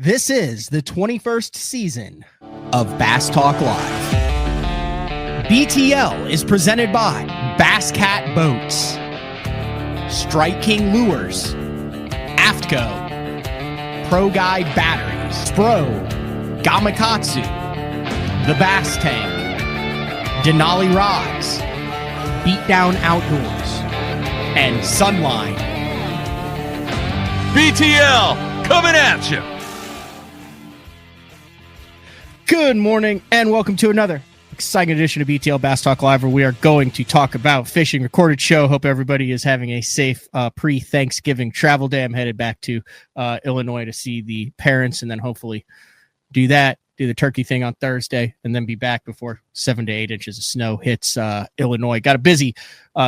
This is the 21st season of Bass Talk Live. BTL is presented by Bass Cat Boats, Strike King Lures, AFTCO, Pro Guide Batteries, Spro, Gamakatsu, The Bass Tank, Denali Rods, Beatdown Outdoors, and Sunline. BTL coming at you. Good morning and welcome to another exciting edition of BTL Bass Talk Live, where we are going to talk about fishing. Recorded show. Hope everybody is having a safe pre-Thanksgiving travel day. I'm headed back to Illinois to see the parents and then hopefully do the turkey thing on Thursday and then be back before 7 to 8 inches of snow hits Illinois. Got a busy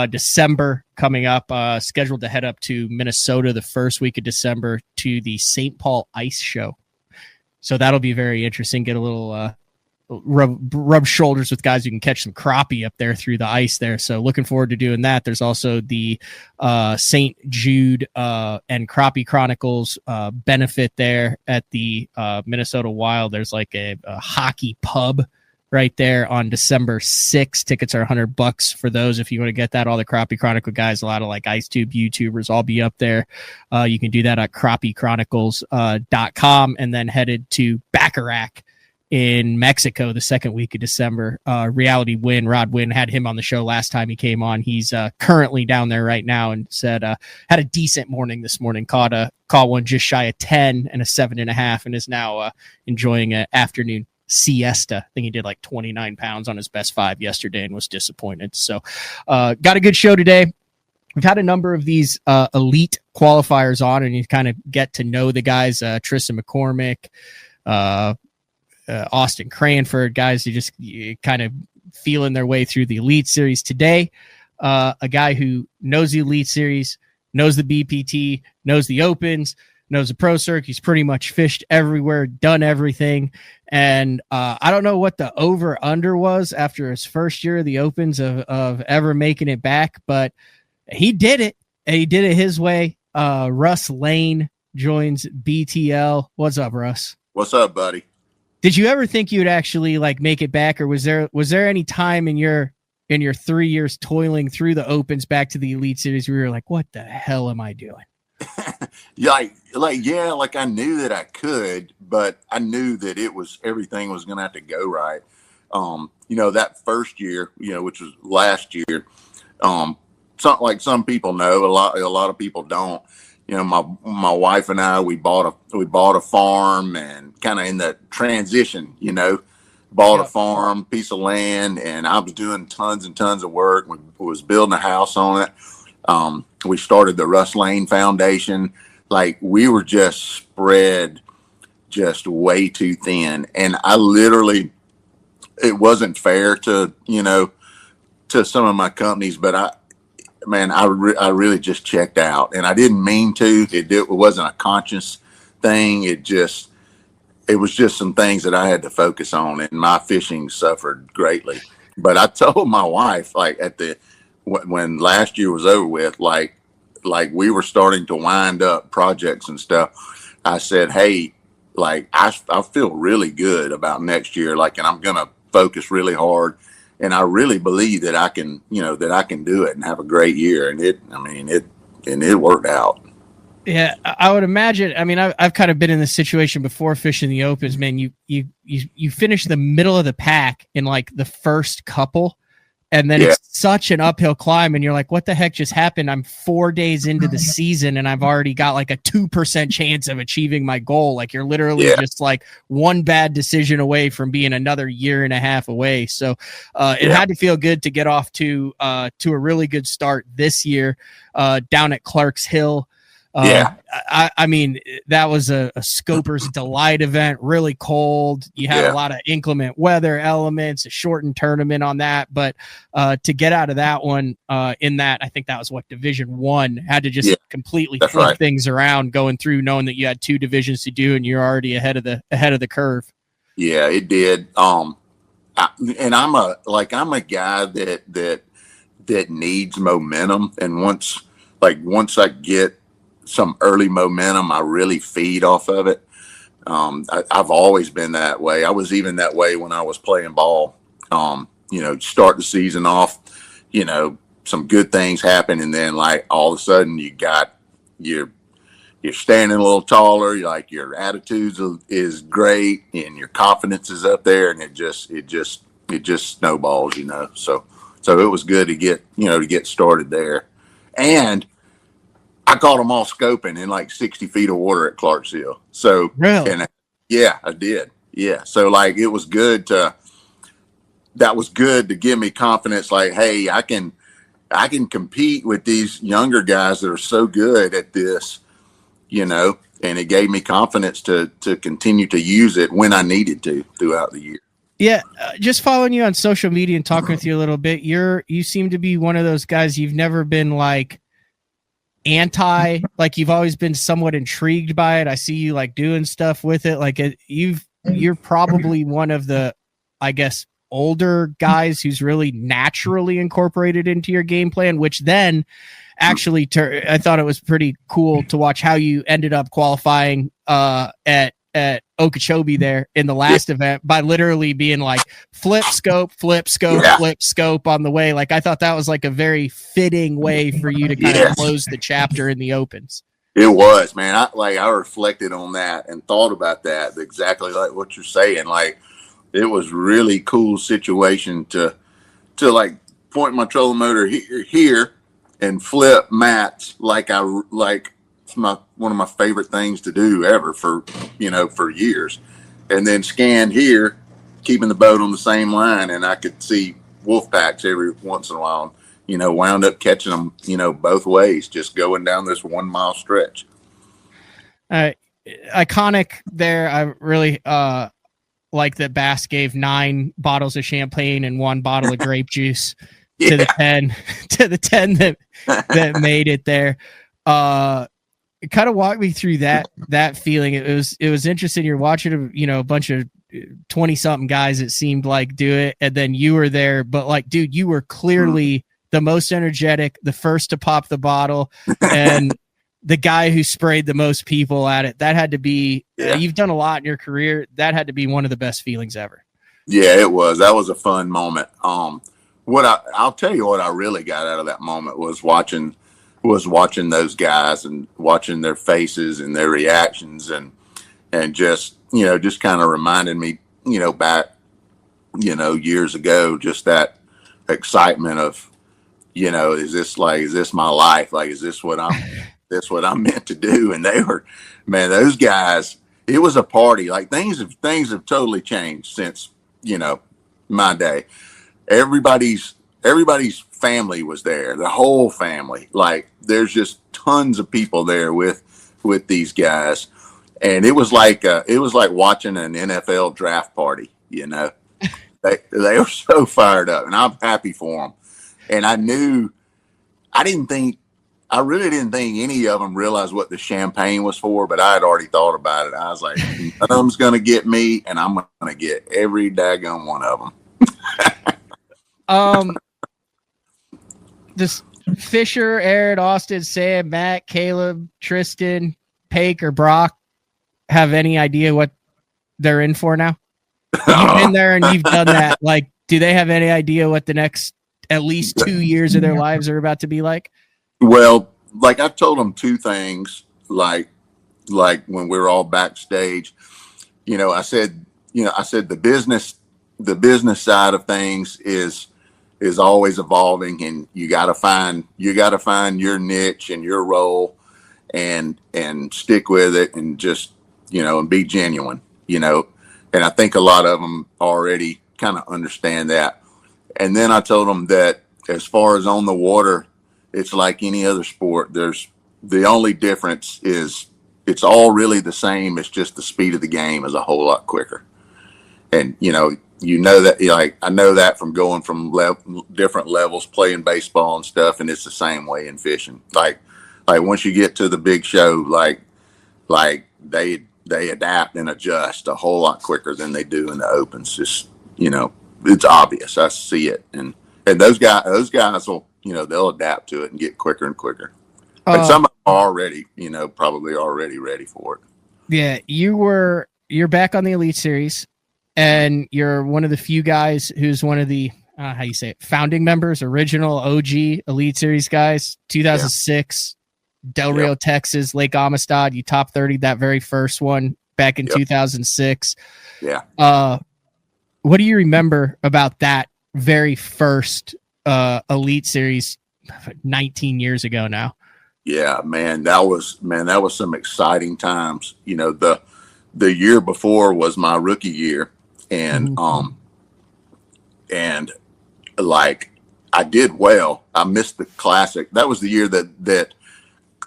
December coming up, scheduled to head up to Minnesota the first week of December to the St. Paul Ice Show. So that'll be very interesting. Get a little rub shoulders with guys who can catch some crappie up there through the ice there. So looking forward to doing that. There's also the St. Jude and Crappie Chronicles benefit there at the Minnesota Wild. There's like a hockey pub right there on December 6th. Tickets are $100 for those if you want to get that. All the Crappie Chronicle guys, a lot of like IceTube YouTubers, all be up there. You can do that at crappychronicles.com and then headed to Bacharach in Mexico the second week of December. Reality Win, Rod Win, had him on the show last time he came on. He's currently down there right now and said had a decent morning this morning. Caught one just shy of 10 and a 7.5 and is now enjoying an afternoon siesta. I think he did like 29 pounds on his best 5 yesterday and was disappointed. So got a good show today. We've had a number of these elite qualifiers on, and you kind of get to know the guys, Tristan McCormick, Austin Cranford, guys who just kind of feeling their way through the Elite Series. Today, a guy who knows the Elite Series, knows the BPT, knows the Opens, knows the Pro Circuit. He's pretty much fished everywhere, done everything. And I don't know what the over-under was after his first year of the Opens of ever making it back, but he did it, and he did it his way. Russ Lane joins BTL. What's up, Russ? What's up, buddy? Did you ever think you would actually like make it back, or was there any time in your 3 years toiling through the Opens back to the Elite Series where you were like, what the hell am I doing? Yeah, I knew that I could, but I knew that everything was going to have to go right. That first year, which was last year, some people know, a lot of people don't. My wife and I, we bought a farm, and kind of in the transition, bought a farm, piece of land, and I was doing tons and tons of work. We was building a house on it. We started the Russ Lane Foundation. Like, we were just spread just way too thin. And it wasn't fair to some of my companies, but I really just checked out, and I didn't mean to. It wasn't a conscious thing. It was just some things that I had to focus on, and my fishing suffered greatly. But I told my wife, like, when last year was over with, like we were starting to wind up projects and stuff, I said, hey, like, I feel really good about next year, like, and I'm gonna focus really hard. And I really believe that I can do it and have a great year. And it worked out. Yeah, I would imagine. I mean, I've kind of been in this situation before fishing the Opens, man. You finish the middle of the pack in like the first couple, and then it's such an uphill climb, and you're like, what the heck just happened? I'm 4 days into the season, and I've already got like a 2% chance of achieving my goal. Like, you're literally just like one bad decision away from being another year and a half away. So it had to feel good to get off to a really good start this year down at Clark's Hill. I mean, that was a Scoper's Delight event, really cold. You had a lot of inclement weather elements, a shortened tournament on that. But to get out of that one in that, I think that was what Division 1 had to just completely flip things around, going through, knowing that you had 2 divisions to do and you're already ahead of the curve. Yeah, it did. And I'm a guy that needs momentum. And once I get some early momentum, I really feed off of it. I've always been that way. I was even that way when I was playing ball. Start the season off, some good things happen, and then like all of a sudden you're standing a little taller. Like your attitude is great, and your confidence is up there, and it just snowballs. So it was good to get started there, and I caught them all scoping in like 60 feet of water at Clarksville. So, Really? and yeah, I did. Yeah. So like, that was good to give me confidence. Like, hey, I can compete with these younger guys that are so good at this, and it gave me confidence to continue to use it when I needed to throughout the year. Yeah, just following you on social media and talking with you a little bit, you seem to be one of those guys. You've never been like like you've always been somewhat intrigued by it. I see you like doing stuff with it. Like you're probably one of the, I guess, older guys who's really naturally incorporated into your game plan, which then actually I thought it was pretty cool to watch how you ended up qualifying at Okeechobee there in the last event by literally being like flip scope on the way. Like I thought that was like a very fitting way for you to kind of close the chapter in the opens. It was, man. I reflected on that and thought about that exactly like what you're saying. Like it was really cool situation to like point my trolling motor here and flip mats like it's one of my favorite things to do ever for years, and then scan here, keeping the boat on the same line, and I could see wolf packs every once in a while. Wound up catching them, both ways, just going down this 1 mile stretch. Iconic there. I really like that Bass gave 9 bottles of champagne and 1 bottle of grape juice to the 10 that made it there. Kind of walk me through that feeling. It was interesting. You're watching a bunch of 20 something guys, it seemed like, do it, and then you were there, but like, dude, you were clearly the most energetic, the first to pop the bottle, and the guy who sprayed the most people at it. That had to be, you've done a lot in your career. That had to be one of the best feelings ever. Yeah, it was. That was a fun moment. I'll tell you what I really got out of that moment was watching those guys and watching their faces and their reactions, and just kind of reminded me, back, years ago, just that excitement of, is this my life? Like, is this what I'm meant to do? And they were, man, those guys, it was a party. Like things have totally changed since, my day. Everybody's family was there, the whole family. Like there's just tons of people there with these guys, and it was like watching an NFL draft party. They were so fired up, and I'm happy for them. And I really didn't think any of them realized what the champagne was for, but I had already thought about it. I was like, none of them's gonna get me, and I'm gonna get every daggone one of them. Does Fisher, Aaron, Austin, Sam, Matt, Caleb, Tristan, Pake, or Brock have any idea what they're in for now? You've been there and you've done that. Like, do they have any idea what the next at least 2 years of their lives are about to be like? Well, like I told them 2 things, like when we were all backstage, I said the business side of things is always evolving, and you got to find your niche and your role, and stick with it, and just, and be genuine, and I think a lot of them already kind of understand that. And then I told them that as far as on the water, it's like any other sport. The only difference is it's all really the same. It's just the speed of the game is a whole lot quicker. And, that, like, I know that from going from different levels, playing baseball and stuff. And it's the same way in fishing. Like once you get to the big show, like they adapt and adjust a whole lot quicker than they do in the opens. Just, it's obvious. I see it. And those guys will, they'll adapt to it and get quicker and quicker. And some are already, probably already ready for it. Yeah, you were you're back on the Elite Series, and you're one of the few guys who's one of the how you say it, founding members, original OG Elite Series guys. 2006, Del Rio, Texas, Lake Amistad. You top 30 that very first one back in 2006. Yeah. What do you remember about that very first Elite Series 19 years ago now? Yeah, man, that was some exciting times. You know, the year before was my rookie year, and and like I did well. I missed the classic. That was the year that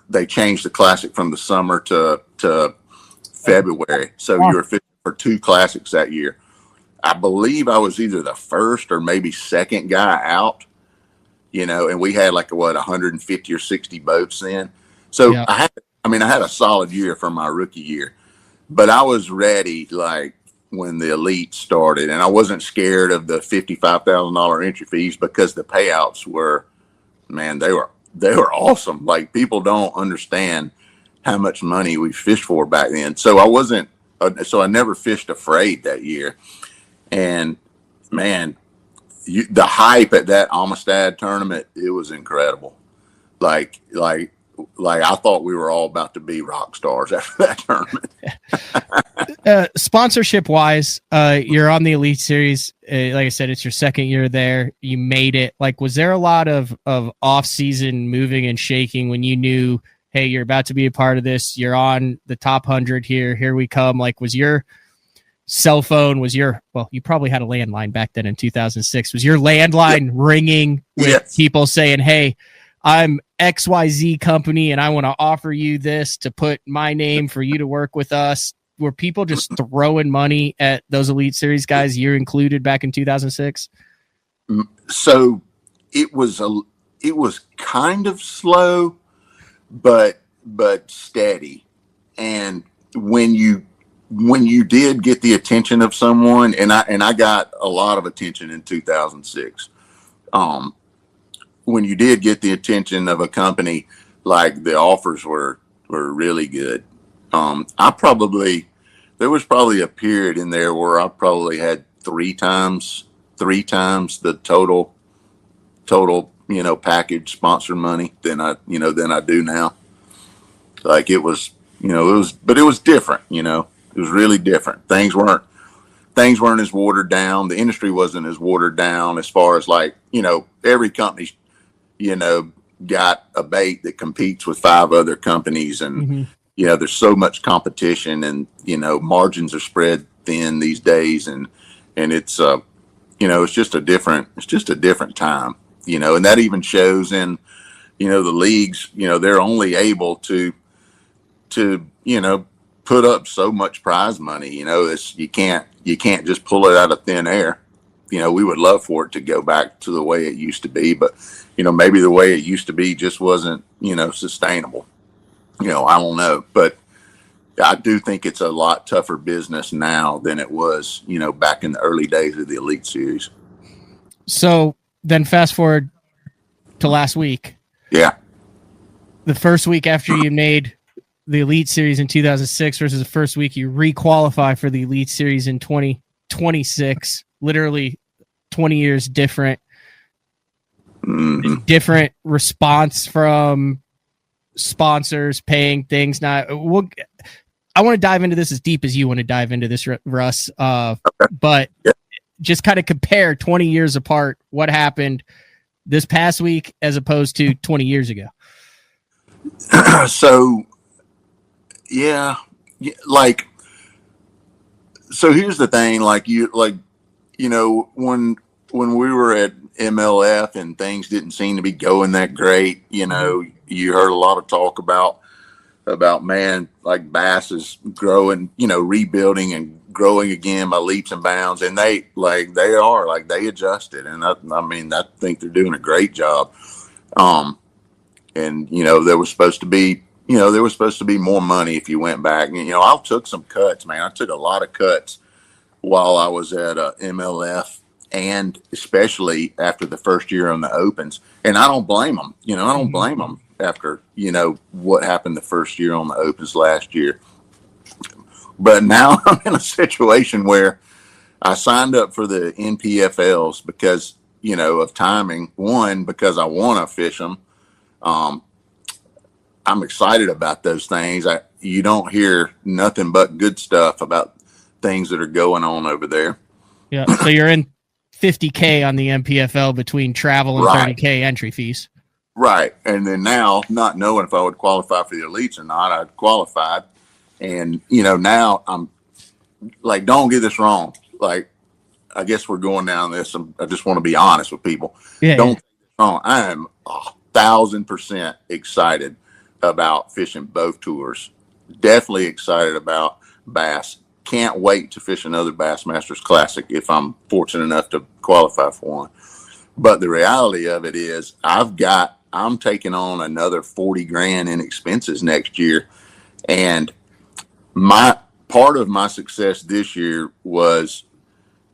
they changed the classic from the summer to February. So you were fishing for 2 classics that year. I believe I was either the first or maybe second guy out, you know, and we had like 150 or 60 boats then. So I had a solid year for my rookie year, but I was ready like when the Elite started, and I wasn't scared of the $55,000 entry fees because the payouts were, man, they were awesome. Like, people don't understand how much money we fished for back then. So I never fished afraid that year. And man, the hype at that Amistad tournament, it was incredible. Like I thought we were all about to be rock stars after that tournament. Sponsorship wise, you're on the Elite Series. Like I said, it's your second year there. You made it. Like, was there a lot of off season moving and shaking when you knew, hey, you're about to be a part of this? You're on the top 100 here. Here we come. Like, was your cell phone, well, you probably had a landline back then in 2006. Was your landline ringing with people saying, hey, I'm XYZ company and I want to offer you this to put my name for you to work with us? Were people just throwing money at those Elite Series guys, you included, back in 2006? So it was kind of slow, but steady. And when you did get the attention of someone, and I got a lot of attention in 2006. When you did get the attention of a company, like, the offers were really good. There was probably a period in there where I probably had three times the total, package sponsor money than I do now. Like, it was different, it was really different. Things weren't as watered down. The industry wasn't as watered down as far as, like, every company, got a bait that competes with 5 other companies, and there's so much competition, and margins are spread thin these days, and it's it's just a different time, and that even shows in the leagues. They're only able to put up so much prize money. You can't just pull it out of thin air. We would love for it to go back to the way it used to be, but maybe the way it used to be just wasn't sustainable. I don't know, but I do think it's a lot tougher business now than it was back in the early days of the Elite Series. So then fast forward to last week. Yeah. The first week after you made the Elite Series in 2006 versus the first week you re-qualify for the Elite Series in 2026, literally 20 years different. Different response from sponsors, paying things. Now, I want to dive into this as deep as you want to dive into this, Russ. But just kind of compare 20 years apart, what happened this past week as opposed to 20 years ago. So here's the thing, when we were at MLF and things didn't seem to be going that great, you heard a lot of talk about man, like, bass is growing, rebuilding and growing again by leaps and bounds, and they adjusted, and I think they're doing a great job. And there was supposed to be more money if you went back. And, I took some cuts, man. I took a lot of cuts while I was at MLF, and especially after the first year on the Opens. And I don't blame them. I don't blame them after, what happened the first year on the Opens last year. But now I'm in a situation where I signed up for the NPFLs because, of timing. One, because I want to fish them. I'm excited about those things. You don't hear nothing but good stuff about things that are going on over there. Yeah. So you're in $50K on the MPFL between travel and Right. $30K entry fees. Right. And then now, not knowing if I would qualify for the elites or not, I qualified. And, now I'm like, don't get this wrong. Like, I guess we're going down this. I just want to be honest with people. Yeah. Don't get this wrong. I am 1,000% excited about fishing both tours. Definitely excited about bass. Can't wait to fish another Bassmasters Classic if I'm fortunate enough to qualify for one. But the reality of it is I'm taking on another 40 grand in expenses next year. And part of my success this year was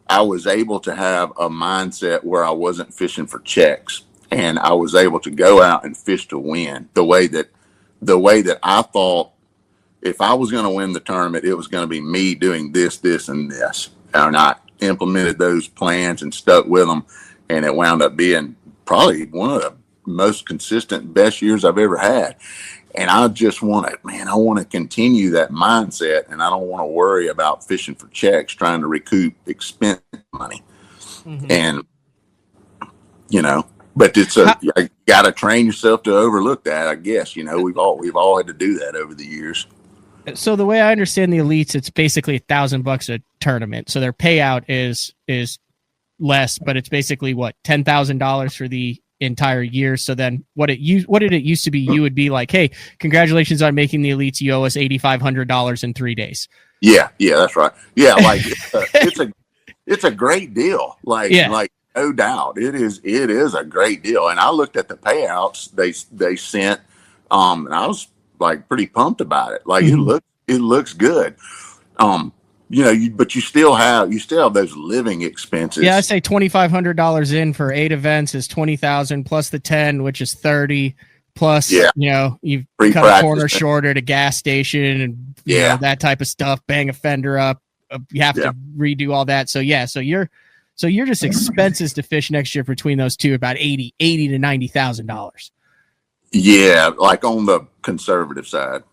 I was able to have a mindset where I wasn't fishing for checks, and I was able to go out and fish to win the way that I thought if I was going to win the tournament, it was going to be me doing this, this, and this. And I implemented those plans and stuck with them. And it wound up being probably one of the most consistent, best years I've ever had. And I just want to continue that mindset. And I don't want to worry about fishing for checks, trying to recoup expense money. Mm-hmm. And, but you got to train yourself to overlook that, I guess. We've all had to do that over the years. So the way I understand the elites, it's basically $1,000 a tournament. So their payout is less, but it's basically what, $10,000 for the entire year. So then what did it used to be? You would be like, hey, congratulations on making the elites. You owe us $8,500 in 3 days. Yeah, that's right. Yeah, like it's a great deal. Like no doubt, it is a great deal. And I looked at the payouts they sent, and I was like pretty pumped about it. Like mm-hmm. it looks good. But you still have those living expenses. Yeah, I say $2,500 in for 8 events is $20,000 plus the 10, which is 30 plus. Yeah. You've cut a corner short at a gas station and that type of stuff. Bang a fender up. You have to redo all that. So you're just expenses to fish next year between those two about $80,000 to $90,000. Yeah, like on the conservative side.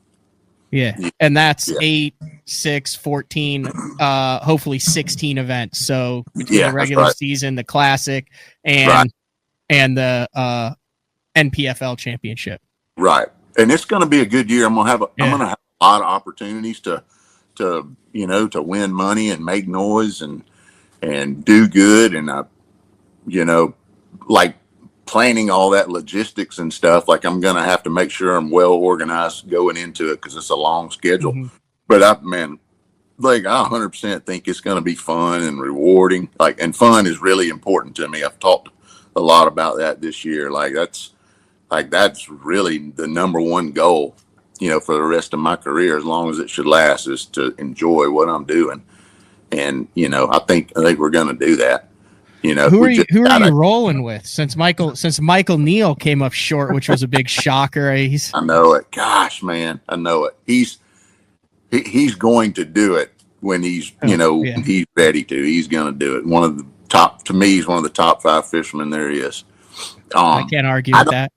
Yeah. And that's 8, 6, 14, hopefully 16 events. So between the regular season, the classic, and the NPFL championship. Right. And it's going to be a good year. I'm going to have a lot of opportunities to win money and make noise and do good. And like planning all that logistics and stuff, like I'm going to have to make sure I'm well organized going into it because it's a long schedule. Mm-hmm. But I 100% think it's going to be fun and rewarding. And fun is really important to me. I've talked a lot about that this year. That's really the number one goal, for the rest of my career, as long as it should last, is to enjoy what I'm doing. And, I think we're going to do that. Who are you rolling with since Michael Neal came up short, which was a big shocker? I know it. Gosh, man, I know it. He's going to do it when he's when he's ready to. He's going to do it. He's one of the top 5 fishermen there is. I can't argue with that.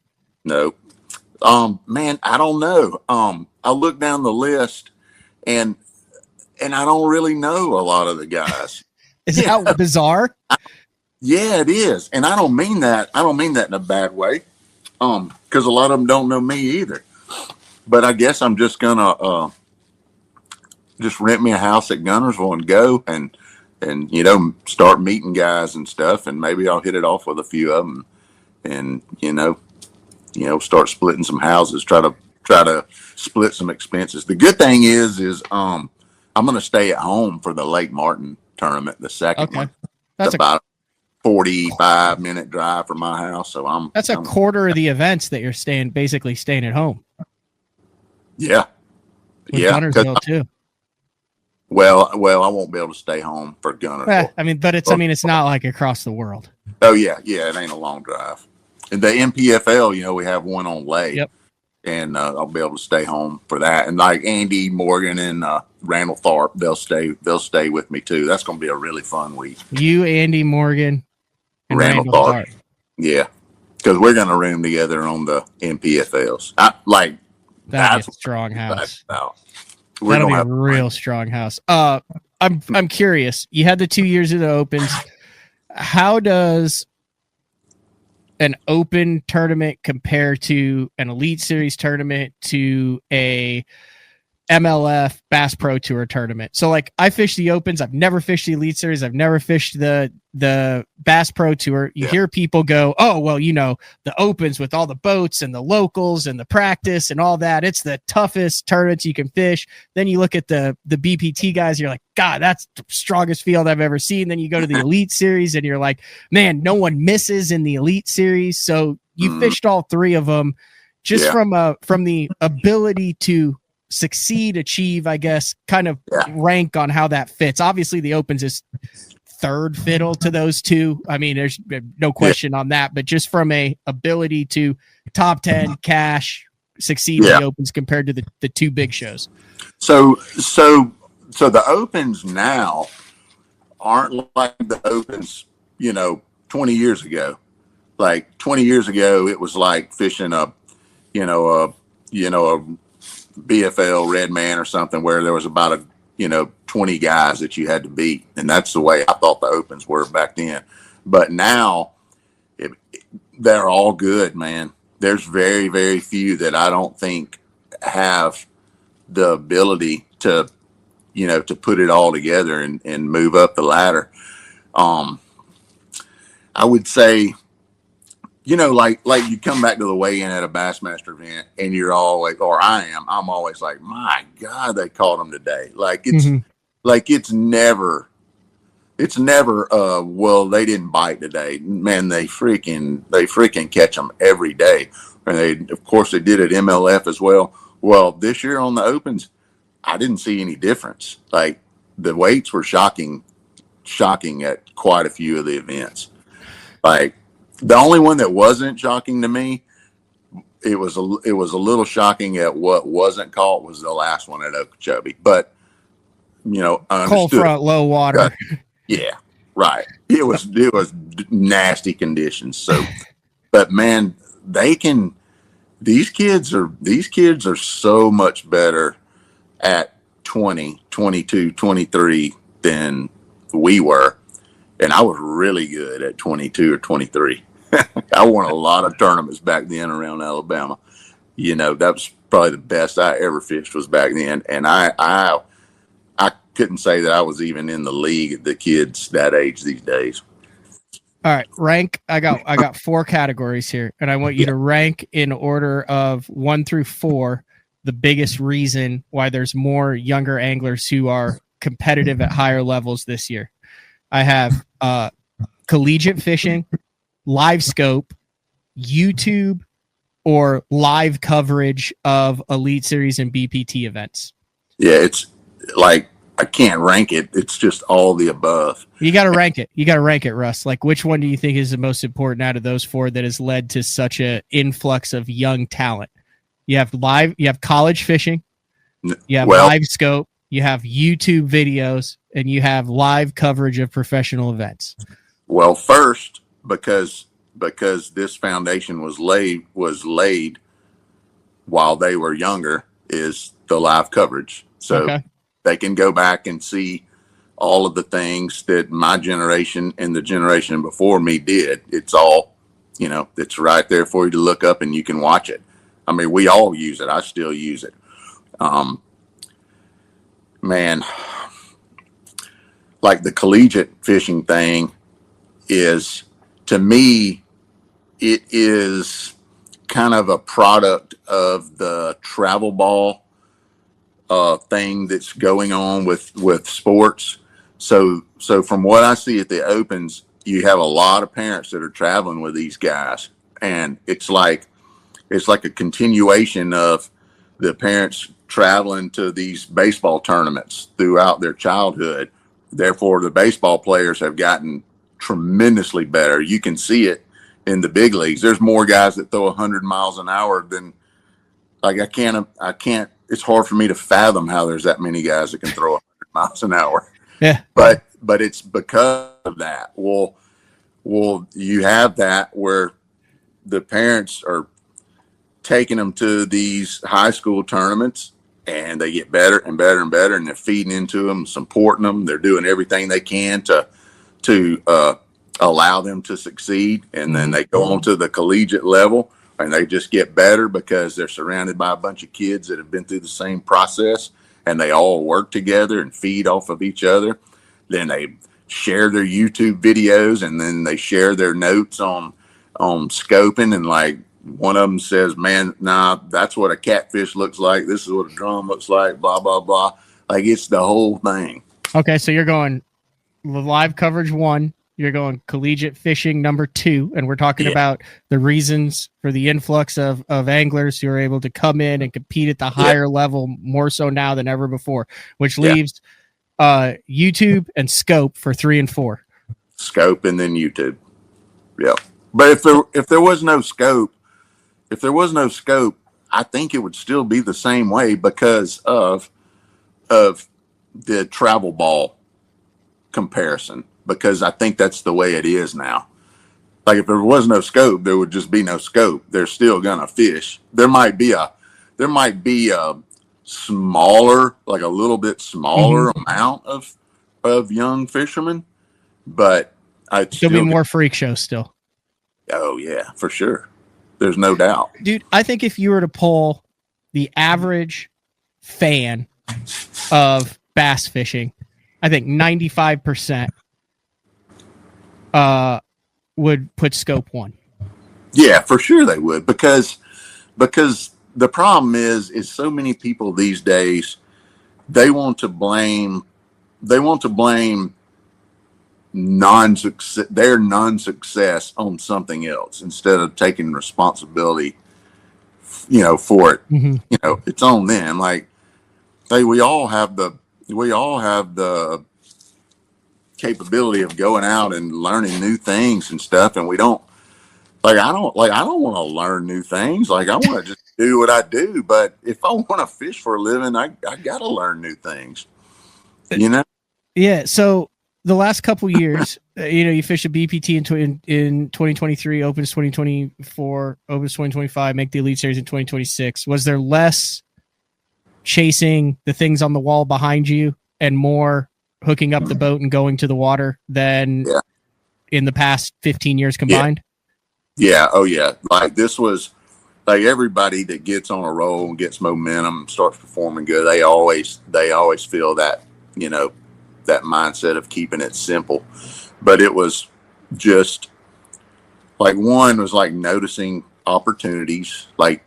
No, man, I don't know. I look down the list and I don't really know a lot of the guys. Is that bizarre? Yeah, it is. And I don't mean that in a bad way. Because a lot of them don't know me either. But I guess I'm just gonna just rent me a house at Gunnersville and go and start meeting guys and stuff, and maybe I'll hit it off with a few of them and start splitting some houses, try to split some expenses. The good thing is I'm gonna stay at home for the Lake Martin tournament, the second one. That's about 45-minute drive from my house, so that's a quarter of the events that you're staying at home. Yeah, with Gunnersville too. Well, I won't be able to stay home for Gunnersville. It's not like across the world. Oh yeah, it ain't a long drive. And the MPFL, we have one on Lake. Yep. And I'll be able to stay home for that. And like Andy Morgan and Randall Tharp, they'll stay with me too. That's going to be a really fun week. You, Andy Morgan, and Randall Tharp. Yeah, because we're going to room together on the MPFLs. That'd be a strong house. That'll be a real strong house. I'm curious. You had the 2 years of the Opens. How does an Open tournament compare to an Elite Series tournament to a MLF Bass Pro Tour tournament? So like I fish the Opens. I've never fished the Elite Series. I've never fished the Bass Pro Tour. You hear people go, oh, well, the Opens with all the boats and the locals and the practice and all that. It's the toughest tournaments you can fish. Then you look at the BPT guys. You're like, God, that's the strongest field I've ever seen. Then you go to the Elite Series and you're like, man, no one misses in the Elite Series. So you fished all three of them just from the ability to succeed, achieve, I guess, kind of rank on how that fits. Obviously the Opens is third fiddle to those two. I mean, there's no question on that, but just from a ability to top 10 cash succeed in the Opens compared to the two big shows. So the Opens now aren't like the Opens, 20 years ago. Like 20 years ago, it was like fishing a BFL Red Man or something where there was about 20 guys that you had to beat. And that's the way I thought the Opens were back then. But now they're all good, man. There's very, very few that I don't think have the ability to, to put it all together and move up the ladder. I would say, like you come back to the weigh-in at a Bassmaster event and you're always, or I'm always like, my God, they caught them today. Like it's never, well, they didn't bite today. Man, they freaking catch them every day. And of course they did at MLF as well. Well, this year on the Opens, I didn't see any difference. Like the weights were shocking at quite a few of the events. Like, the only one that wasn't shocking to me, it was a little shocking at what wasn't caught was the last one at Okeechobee. But cold front, low water. Yeah, right. It was nasty conditions. So, but man, these kids are so much better at 20, 22, 23 than we were. And I was really good at 22 or 23. I won a lot of tournaments back then around Alabama. That was probably the best I ever fished was back then. And I couldn't say that I was even in the league at the kids that age these days. All right, rank. I got 4 categories here, and I want you to rank in order of 1 through 4 the biggest reason why there's more younger anglers who are competitive at higher levels this year. I have collegiate fishing, live scope, YouTube, or live coverage of Elite Series and BPT events. Yeah, it's like I can't rank it. It's just all the above. You got to rank it. You got to rank it, Russ. Like, which one do you think is the most important out of those 4 that has led to such an influx of young talent? You have college fishing, you have live scope, you have YouTube videos, and you have live coverage of professional events. Well, first, because this foundation was laid while they were younger, is the live coverage. So they can go back and see all of the things that my generation and the generation before me did. It's all, it's right there for you to look up and you can watch it. I mean, we all use it. I still use it. Man, like the collegiate fishing thing is, to me, it is kind of a product of the travel ball thing that's going on with sports. So from what I see at the Opens, you have a lot of parents that are traveling with these guys, and it's like a continuation of the parents traveling to these baseball tournaments throughout their childhood. Therefore, the baseball players have gotten tremendously better. You can see it in the big leagues. There's more guys that throw 100 miles an hour than, like, I can't it's hard for me to fathom how there's that many guys that can throw 100 miles an hour. Yeah. But it's because of that. Well, you have that where the parents are taking them to these high school tournaments, and they get better and better and better, and they're feeding into them, supporting them. They're doing everything they can to allow them to succeed. And then they go on to the collegiate level, and they just get better because they're surrounded by a bunch of kids that have been through the same process, and they all work together and feed off of each other. Then they share their YouTube videos, and then they share their notes on scoping. And like one of them says, man, nah, that's what a catfish looks like. This is what a drum looks like, blah, blah, blah. Like, it's the whole thing. Okay, so you're going live coverage 1, you're going collegiate fishing number 2, and we're talking about the reasons for the influx of anglers who are able to come in and compete at the higher level more so now than ever before, which leaves YouTube and scope for 3 and 4. Scope and then YouTube. Yeah. But if there was no scope, I think it would still be the same way because of the travel ball comparison, because I think that's the way it is now. Like, if there was no scope, there would just be no scope. They're still gonna fish. There might be a smaller, like a little bit smaller amount of young fishermen, but I'd still be more freak shows still. Oh yeah, for sure. There's no doubt. Dude, I think if you were to poll the average fan of bass fishing, I think 95% would put scope 1. Yeah, for sure they would, because the problem is so many people these days, they want to blame their non-success on something else instead of taking responsibility, for it. It's on them. Like, we all have the capability of going out and learning new things and stuff, and I don't want to learn new things. Like, I want to just do what I do. But if I want to fish for a living, I got to learn new things. Yeah. So the last couple years, you fished a BPT in 2023, Opens 2024, Opens 2025, make the Elite Series in 2026. Was there less chasing the things on the wall behind you and more hooking up the boat and going to the water than in the past 15 years combined? Yeah. Oh yeah. Like, this was like, everybody that gets on a roll and gets momentum, starts performing good, they always feel that, that mindset of keeping it simple. But it was just like, one was like noticing opportunities. Like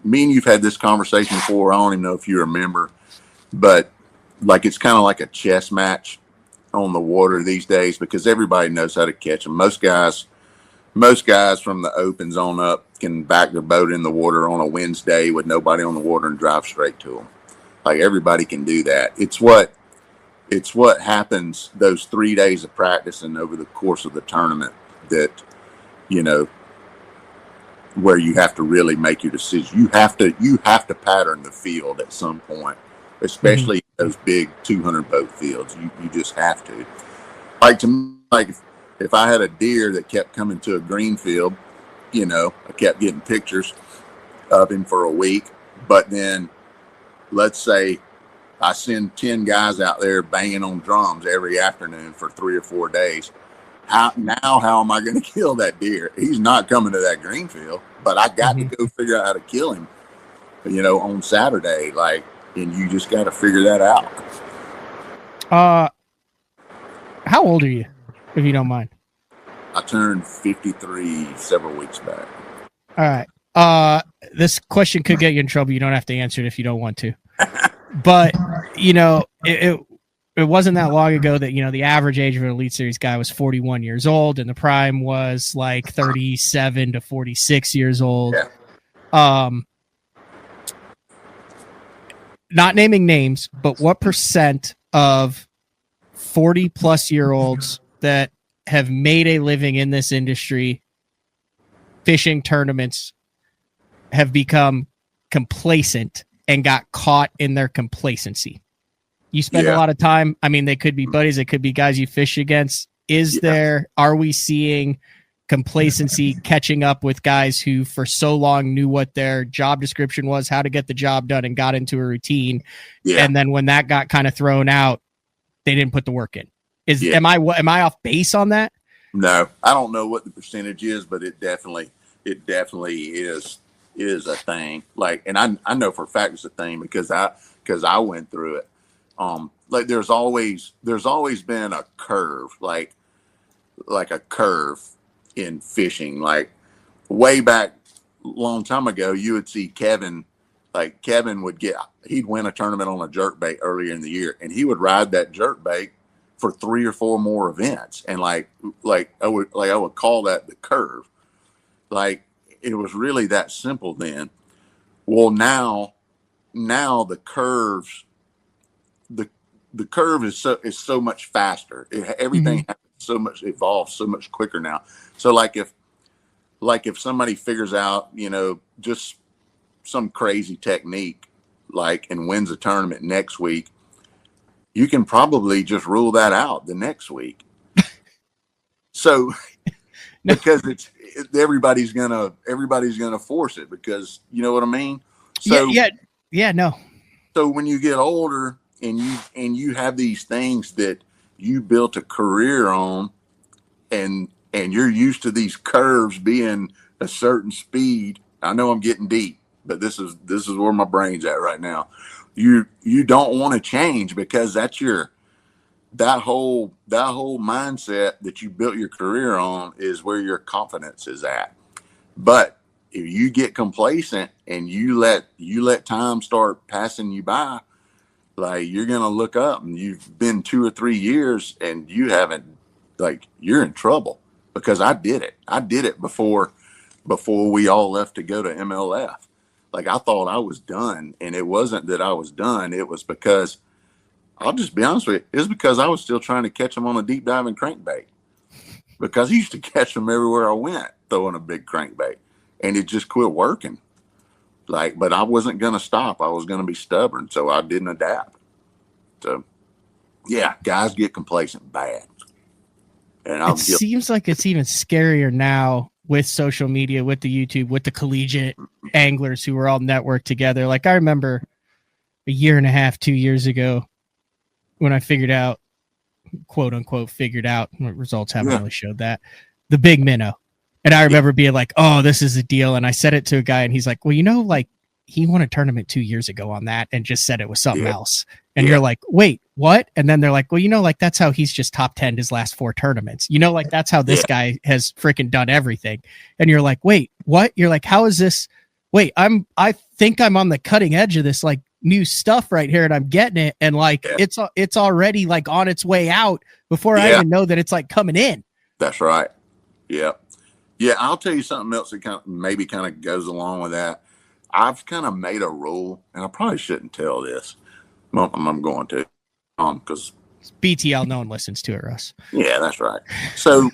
me and you've had this conversation before. I don't even know if you remember, but like, it's kind of like a chess match on the water these days, because everybody knows how to catch them. Most guys from the opens on up can back their boat in the water on a Wednesday with nobody on the water and drive straight to them. Like, everybody can do that. It's what happens those 3 days of practicing over the course of the tournament that, where you have to really make your decision. You have to pattern the field at some point, especially those big 200 boat fields. You just have to. Like, to me, like, if I had a deer that kept coming to a green field, I kept getting pictures of him for a week, but then let's say I send 10 guys out there banging on drums every afternoon for 3 or 4 days. How am I going to kill that deer? He's not coming to that green field, but I got to go figure out how to kill him, on Saturday. Like, and you just got to figure that out. How old are you, if you don't mind? I turned 53 several weeks back. All right. This question could get you in trouble. You don't have to answer it if you don't want to. But, it wasn't that long ago that, the average age of an Elite Series guy was 41 years old, and the prime was like 37 to 46 years old. Yeah. Not naming names, but what percent of 40-plus-year-olds that have made a living in this industry, fishing tournaments, have become complacent and got caught in their complacency. You spend a lot of time. I mean, they could be buddies. They could be guys you fish against. Are we seeing complacency catching up with guys who for so long knew what their job description was, how to get the job done, and got into a routine? Yeah. And then when that got kind of thrown out, they didn't put the work in. Am I off base on that? No, I don't know what the percentage is, but it definitely is a thing. Like, and I know for a fact it's a thing because I went through it. Like there's always been a curve, like a curve in fishing. Like way back a long time ago, you would see Kevin he'd win a tournament on a jerkbait earlier in the year, and he would ride that jerkbait for 3 or 4 more events. And I would call that the curve. Like it was really that simple then. Well, now the curves, the curve is so much faster. Everything evolves so much quicker now. So like if somebody figures out, just some crazy technique, and wins a tournament next week, you can probably just rule that out the next week. So because everybody's gonna force it, because you know what I mean? So no. So when you get older and you have these things that you built a career on, and you're used to these curves being a certain speed. I know I'm getting deep, but this is where my brain's at right now. You don't want to change, because that's that whole mindset that you built your career on is where your confidence is at. But if you get complacent and you let time start passing you by, like you're going to look up and you've been 2 or 3 years and you haven't, you're in trouble. Because I did it before we all left to go to MLF. Like I thought I was done, and it wasn't that I was done. It was because, I'll just be honest with you, it's because I was still trying to catch them on a deep diving crankbait, because I used to catch them everywhere I went throwing a big crankbait, and it just quit working. But I wasn't going to stop. I was going to be stubborn, so I didn't adapt. So yeah, guys get complacent bad. And it seems like it's even scarier now with social media, with the YouTube, with the collegiate anglers who were all networked together. Like I remember a year and a half, 2 years ago, when I figured out, quote unquote, results haven't really showed that, the big minnow. And I remember being like, oh, this is a deal. And I said it to a guy and he's like, well, he won a tournament 2 years ago on that and just said it was something else. And you're like, wait, what? And then they're like, well, that's how he's just top 10 his last 4 tournaments. That's how this guy has freaking done everything. And you're like, wait, what? You're like, how is this? Wait, I think I'm on the cutting edge of this new stuff right here, and I'm getting it. And it's already on its way out before I even know that it's coming in. That's right. Yeah. Yeah. I'll tell you something else that kind of goes along with that. I've kind of made a rule, and I probably shouldn't tell this. I'm going to, because BTL, no one listens to it, Russ. Yeah, that's right. So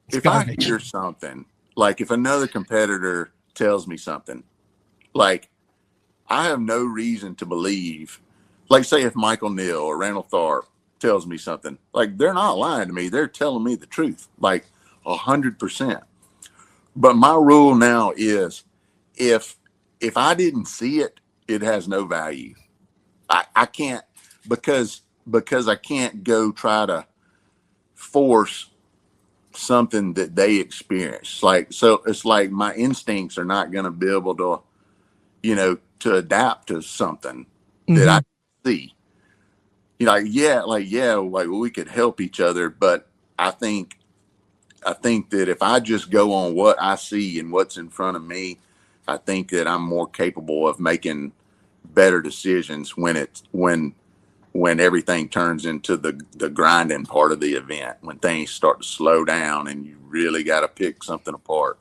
if garbage. I hear something, if another competitor tells me something, I have no reason to believe, say if Michael Neal or Randall Tharp tells me something, they're not lying to me. They're telling me the truth, 100%. But my rule now is, if I didn't see it, it has no value. I can't, because I can't go try to force something that they experience. So it's my instincts are not going to be able to, to adapt to something that I see. We could help each other, but I think that if I just go on what I see and what's in front of me, I think that I'm more capable of making better decisions when everything turns into the grinding part of the event, when things start to slow down and you really got to pick something apart.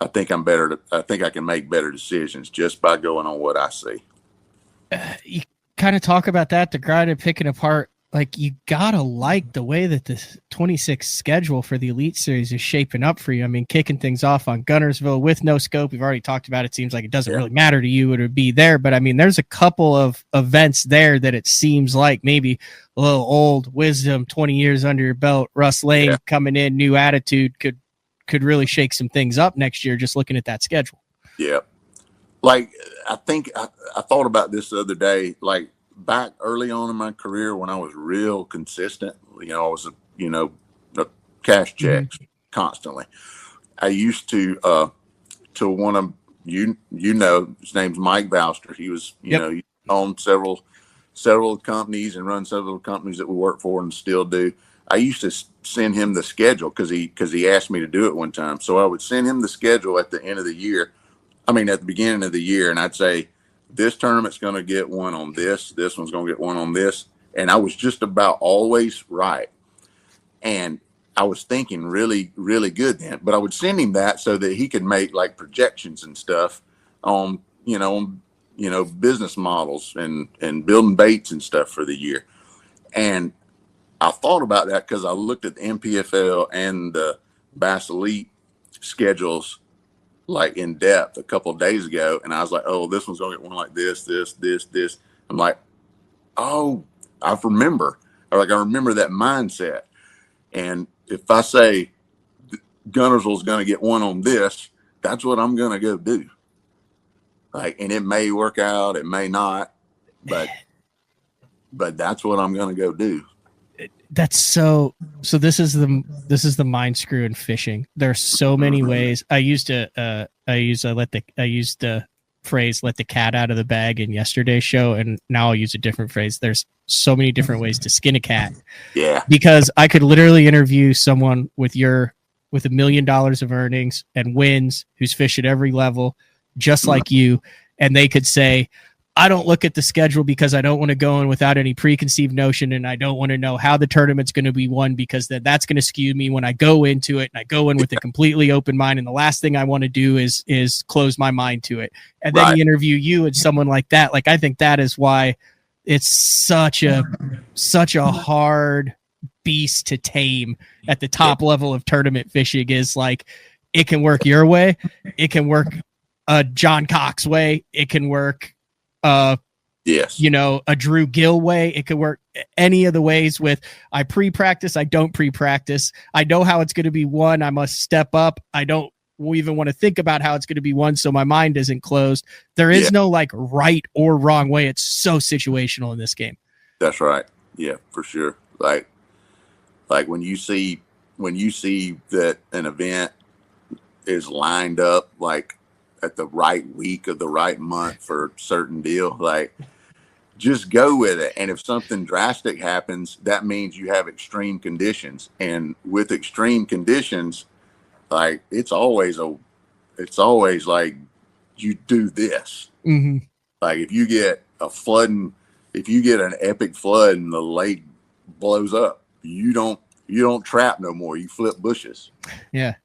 I think I can make better decisions just by going on what I see. You kind of talk about that, the grinding, picking apart. like you gotta like the way that the 26 schedule for the Elite Series is shaping up for you. I mean, kicking things off on Gunnersville with no scope. We've already talked about it. Seems like it doesn't really matter to you to be there, but I mean, there's a couple of events there that it seems like maybe a little old wisdom, 20 years under your belt, Russ Lane coming in, new attitude could really shake some things up next year. Just looking at that schedule. Yeah. Like, I think I thought about this the other day, like back early on in my career when I was real consistent, I was, a cash checks constantly. I used to one of his name's Mike Valster. He was, he owned several companies and run several companies that we work for and still do. I used to send him the schedule because he asked me to do it one time. So I would send him the schedule at the end of the year. I mean, at the beginning of the year, and I'd say, this tournament's going to get one on this. This one's going to get one on this. And I was just about always right. And I was thinking really, really good then. But I would send him that so that he could make like projections and stuff on, business models and building baits and stuff for the year. And I thought about that because I looked at the MPFL and the Bass Elite schedules like in depth a couple of days ago, and I was like, oh, this one's gonna get one like this. I'm like, oh, I remember that mindset. And if I say Gunnersville's gonna get one on this, that's what I'm gonna go do. Like, and it may work out, it may not, but that's what I'm gonna go do. That's so this is the mind screw in fishing. There's so many ways. I used the phrase "let the cat out of the bag" in yesterday's show, and now I'll use a different phrase. There's so many different ways to skin a cat. Yeah. Because I could literally interview someone with $1 million of earnings and wins, who's fished at every level, just like you, and they could say, I don't look at the schedule because I don't want to go in without any preconceived notion, and I don't want to know how the tournament's going to be won because that's going to skew me when I go into it, and I go in with a completely open mind, and the last thing I want to do is close my mind to it. And then you interview you and someone like that. Like, I think that is why it's such a hard beast to tame at the top level of tournament fishing. Is like, it can work your way, it can work John Cox way, it can work a Drew Gill way. It could work any of the ways with I pre-practice, I don't pre-practice. I know how it's going to be won. I must step up. I don't even want to think about how it's going to be won, so my mind isn't closed. There is no like right or wrong way. It's so situational in this game. That's right. Yeah, for sure. Like when you see that an event is lined up like at the right week of the right month for a certain deal, like, just go with it. And if something drastic happens, that means you have extreme conditions. And with extreme conditions, like, it's always like, you do this. Mm-hmm. Like, if you get an epic flood and the lake blows up, you don't trap no more. You flip bushes. Yeah.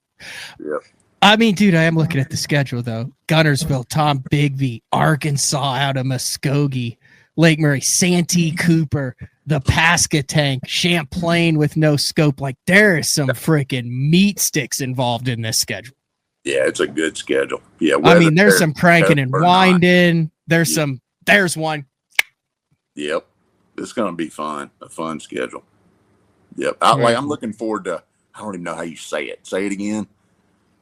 Yep. I mean, dude, I am looking at the schedule, though. Gunnersville, Tom Bigby, Arkansas out of Muskogee, Lake Murray, Santee Cooper, the Pasca Tank, Champlain with no scope. Like, there is some freaking meat sticks involved in this schedule. Yeah, it's a good schedule. Yeah, I mean, there's some cranking and winding. There's one. Yep. It's going to be fun. A fun schedule. Yep. I'm looking forward to, I don't even know how you say it. Say it again.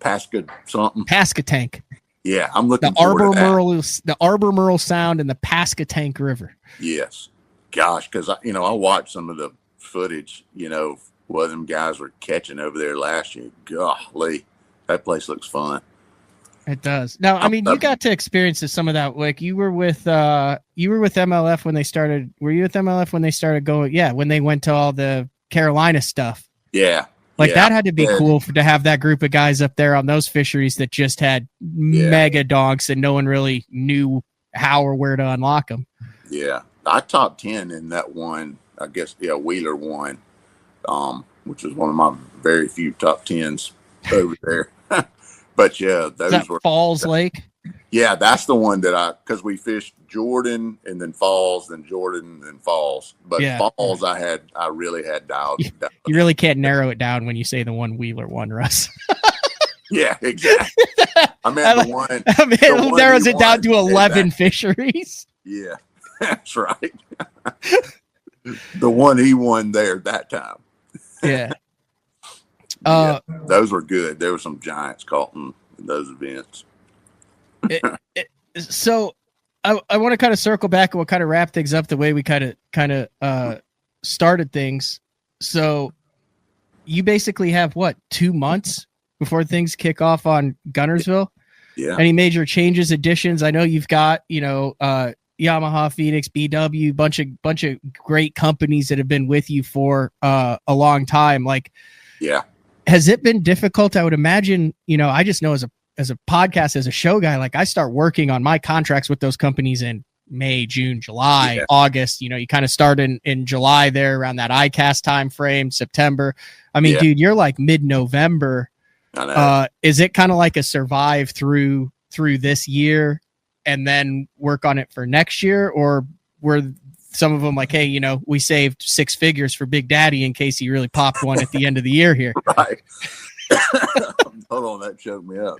Pasca something. Pasca Tank. Yeah, I'm looking forward to that. The Arbor Merle Sound and the Pasca Tank River. Yes. Gosh, because I watched some of the footage, what them guys were catching over there last year. Golly, that place looks fun. It does. Now, I mean, you got to experience some of that. Like, you were with MLF when they started. Were you with MLF when they started going? Yeah, when they went to all the Carolina stuff. Yeah. Like, that had to be cool to have that group of guys up there on those fisheries that just had mega donks and no one really knew how or where to unlock them. Yeah. I top 10 in that one, I guess. Yeah. Wheeler won, which was one of my very few top 10s over there. But yeah, those were Falls Lake. Yeah, that's the one that because we fished Jordan and then Falls, then Jordan and then Falls. But Yeah. Falls, I really had dialed. You really can't narrow it down when you say the one Wheeler one, Russ. Yeah, exactly. I meant the one. It narrows it down to 11 fisheries. Yeah, that's right. The one he won there that time. Yeah. Yeah, those were good. There were some giants caught in those events. So I want to kind of circle back and we'll kind of wrap things up the way we kind of started things. So you basically have 2 months before things kick off on Gunnersville? Yeah. Any major changes, additions? I know you've got, Yamaha, Phoenix, BW, bunch of great companies that have been with you for a long time. Like, yeah. Has it been difficult? I would imagine, I just know as a podcast, as a show guy, like I start working on my contracts with those companies in May, June, July, August. You kind of start in July there around that ICAST time frame, September. I mean, dude, you're like mid-November. I know. Is it kind of like a survive through this year and then work on it for next year? Or were some of them like, hey, we saved 6 figures for Big Daddy in case he really popped one at the end of the year here? Right. Hold on, that choked me up.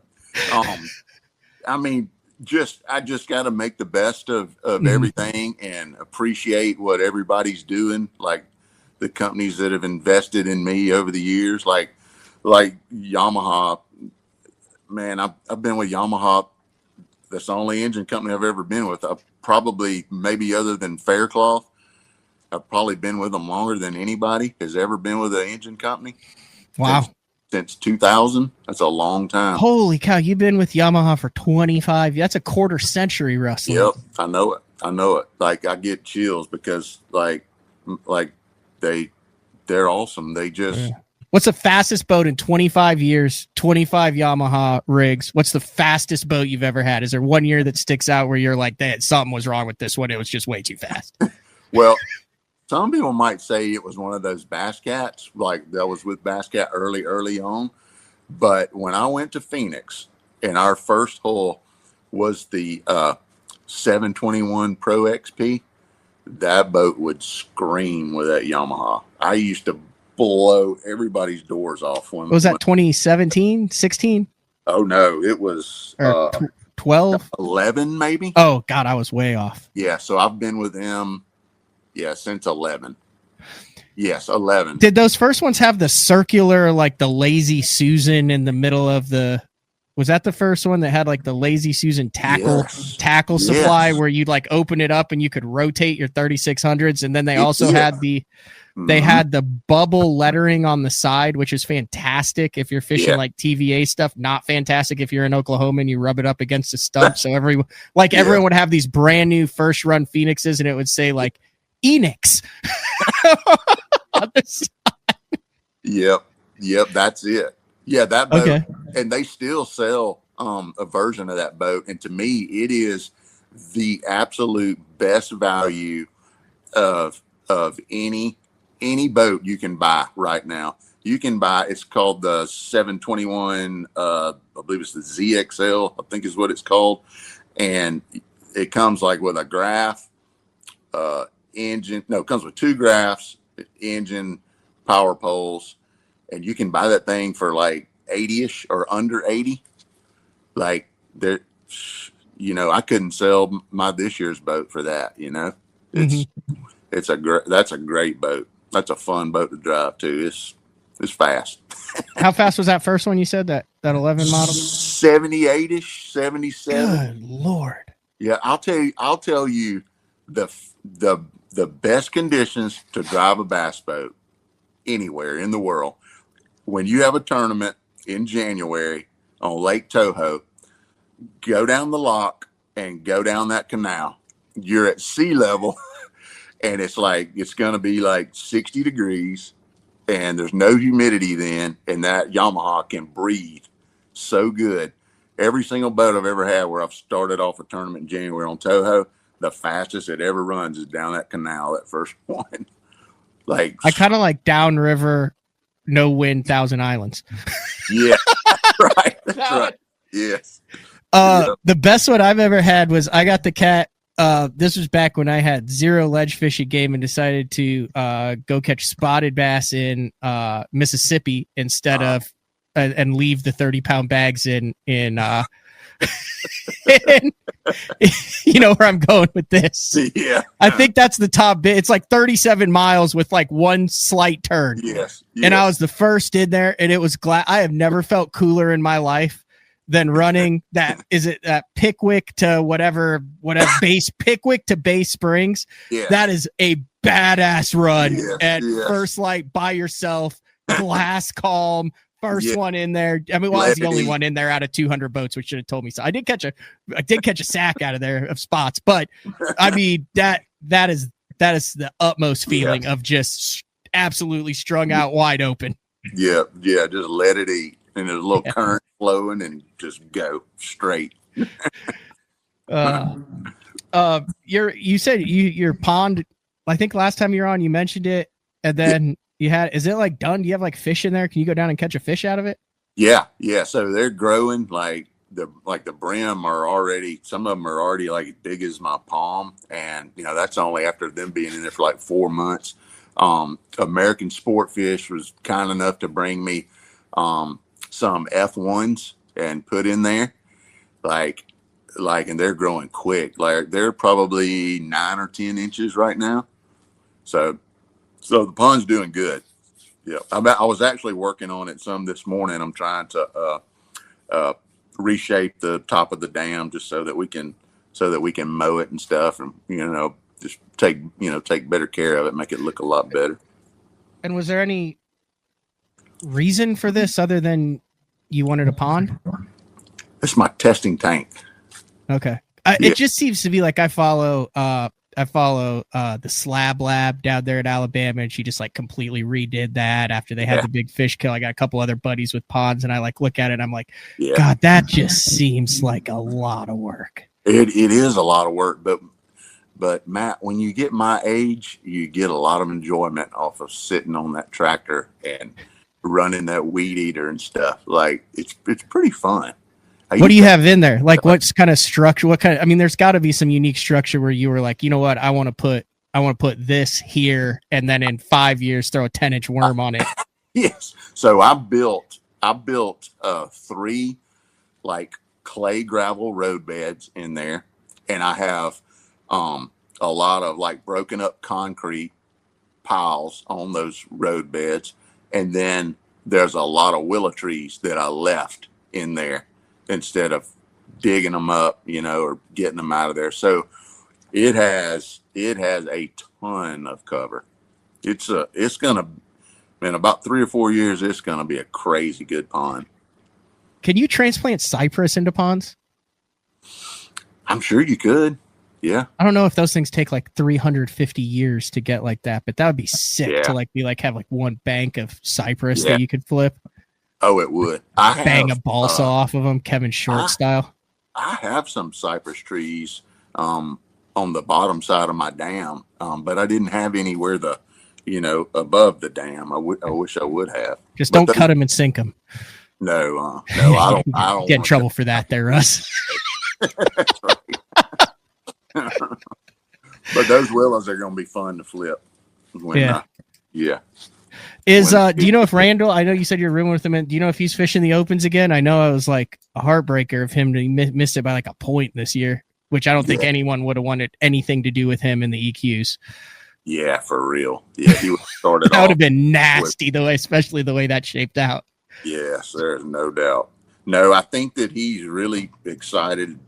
I mean, I just got to make the best of everything and appreciate what everybody's doing. Like the companies that have invested in me over the years, like Yamaha, man, I've been with Yamaha. That's the only engine company I've ever been with. I've probably, maybe other than Faircloth, I've probably been with them longer than anybody has ever been with an engine company. Wow. Since 2000. That's a long time. Holy cow. You've been with Yamaha for 25. That's a quarter century, Russell. Yep. I know it. Like I get chills because like they're awesome. They just, What's the fastest boat in 25 years, 25 Yamaha rigs? What's the fastest boat you've ever had? Is there one year that sticks out where you're like, something was wrong with this one? It was just way too fast. Well, some people might say it was one of those Bass Cats, like that was with Bass Cat early on. But when I went to Phoenix and our first hull was the 721 Pro XP, that boat would scream with that Yamaha. I used to blow everybody's doors off. What was that, 2017, 16? Oh, no, it was 12? 11 maybe. Oh, God, I was way off. Yeah, so I've been with them, since 11. Yes, 11. Did those first ones have the circular, like the Lazy Susan in the middle of the... Was that the first one that had like the Lazy Susan tackle supply where you'd like open it up and you could rotate your 3600s? And then they also had they had the bubble lettering on the side, which is fantastic if you're fishing like TVA stuff. Not fantastic if you're in Oklahoma and you rub it up against a stump. So everyone would have these brand new first run Phoenixes and it would say like Enix on the side. Yep, that's it. Yeah, that boat. Okay. And they still sell a version of that boat. And to me, it is the absolute best value of any boat you can buy right now. You can buy, it's called the 721, I believe it's the ZXL, I think is what it's called. And it comes like with a graph, engine. No, it comes with 2 graphs, engine, power poles. And you can buy that thing for like 80-ish or under 80. Like there, I couldn't sell this year's boat for that. That's a great boat. That's a fun boat to drive too. It's fast. How fast was that first one you said, that 11 model? 78-ish, 77. Good Lord. Yeah, I'll tell you the best conditions to drive a bass boat anywhere in the world. When you have a tournament in January on Lake Toho, go down the lock and go down that canal. You're at sea level and it's going to be like 60 degrees and there's no humidity then. And that Yamaha can breathe so good. Every single boat I've ever had where I've started off a tournament in January on Toho, the fastest it ever runs is down that canal, that first one. Like I kind of like downriver, no wind, Thousand Islands. Yeah, right. That's right. Yes. The best one I've ever had was I got the cat. This was back when I had zero ledge fishing game and decided to go catch spotted bass in Mississippi instead of and leave the 30-pound bags in you know where I'm going with this. Yeah. I think that's the top bit. It's like 37 miles with like one slight turn. Yes. And I was the first in there, and it was glad. I have never felt cooler in my life than running that. Is it Pickwick to whatever base Pickwick to Bay Springs? Yeah. That is a badass run at yes. First light by yourself, glass calm. First one in there. I mean, well, I was the only one in there out of 200 boats, which should have told me so. I did catch a sack out of there of spots, but I mean that is the utmost feeling of just absolutely strung out, wide open. Yeah, just let it eat, and there's a little current flowing, and just go straight. You said your pond. I think last time you were on, you mentioned it, and then. Is it like done? Do you have like fish in there? Can you go down and catch a fish out of it? Yeah. So they're growing like the brim are already, some of them are already like as big as my palm. And, that's only after them being in there for like 4 months. American Sport Fish was kind enough to bring me some F1s and put in there and they're growing quick. Like they're probably 9 or 10 inches right now. So the pond's doing good. Yeah, I was actually working on it some this morning. I'm trying to reshape the top of the dam just so that we can mow it and stuff, and just take better care of it, make it look a lot better. And was there any reason for this other than you wanted a pond? It's my testing tank. Okay, it just seems to be like I follow the Slab Lab down there in Alabama, and she just like completely redid that after they had the big fish kill. I got a couple other buddies with ponds, and I like look at it and I'm like, God, that just seems like a lot of work. It is a lot of work, but Matt, when you get my age, you get a lot of enjoyment off of sitting on that tractor and running that weed eater and stuff. Like it's pretty fun. What do you have in there? Like what's kind of structure? I mean, there's got to be some unique structure where you were like, you know what? I want to put this here, and then in 5 years throw a 10-inch worm on it. Yes. So I built 3 like clay gravel road beds in there, and I have a lot of like broken up concrete piles on those road beds, and then there's a lot of willow trees that I left in there instead of digging them up, or getting them out of there. So it has a ton of cover. It's gonna, in about 3 or 4 years, it's gonna be a crazy good pond. Can you transplant cypress into ponds? I'm sure you could. Yeah. I don't know if those things take like 350 years to get like that, but that would be sick to have like one bank of cypress that you could flip. Oh, it would. Bang a balsa off of them, Kevin Short style. I have some cypress trees on the bottom side of my dam, but I didn't have anywhere above the dam. I wish I would have. Just don't cut them and sink them. No, I don't get in trouble for that there, Russ. That's right. But those willows are going to be fun to flip. Yeah. Do you know if Randall, I know you said you're rooming with him, and do you know if he's fishing the opens again? I know it was like a heartbreaker of him to missed it by like a point this year, which I don't think anyone would have wanted anything to do with him in the EQs. Yeah, for real. Yeah, he would have started that would have been nasty especially the way that shaped out. Yes, there's no doubt. No, I think that he's really excited,